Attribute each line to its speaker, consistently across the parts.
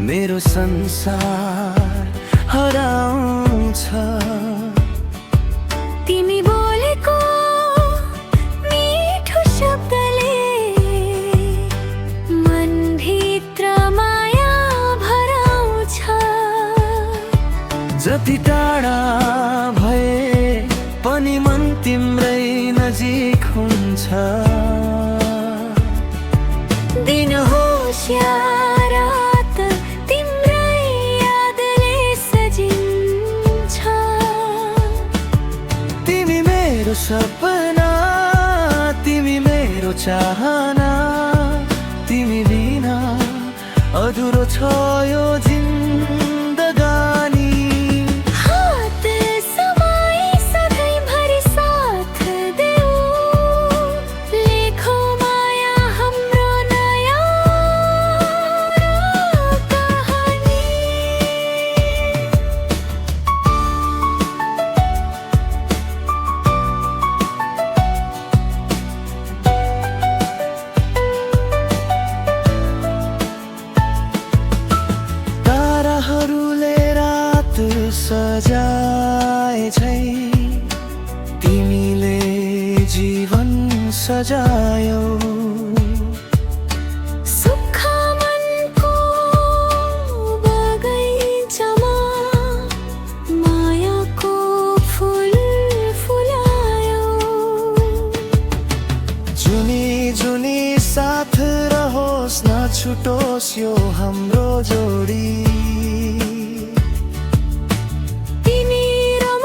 Speaker 1: मेरो संसार हराउँछ।
Speaker 2: तिमी बोलेको मिठो शब्दले मनभित्र माया भराउँछ।
Speaker 1: जति टाढा भए पनि मन तिम्रै नजिक हुन्छ।
Speaker 2: दिन होस् या रात तिम्रै यादले सजिन्छ।
Speaker 1: तिमी मेरो सपना, तिमी मेरो चाहना, तिमी बिना अधुरो छ यो जिन्दगानी।
Speaker 2: हात समाई सधैँभरि साथ देऊ, लेखौँ माया हाम्रो नयाँ कहानी।
Speaker 1: ताराहरूले रात सजाए झै तिमीले जीवन सजायौ।
Speaker 2: सुख मनको बगैँचामा मायाको फुल फुलायौ।
Speaker 1: जुनी जुनी साथ रहोस्, नछुटोस् यो हाम्रो जोडी।
Speaker 2: तिमी र म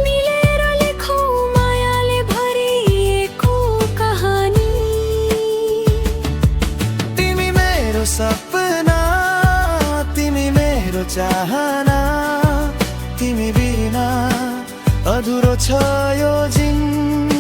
Speaker 2: मिलेर लेखौँ मायाले भरिएको कहानी।
Speaker 1: तिमी मेरो सपना, तिमी मेरो चाहना, तिमी बिना अधुरो छ यो जिन्दगी।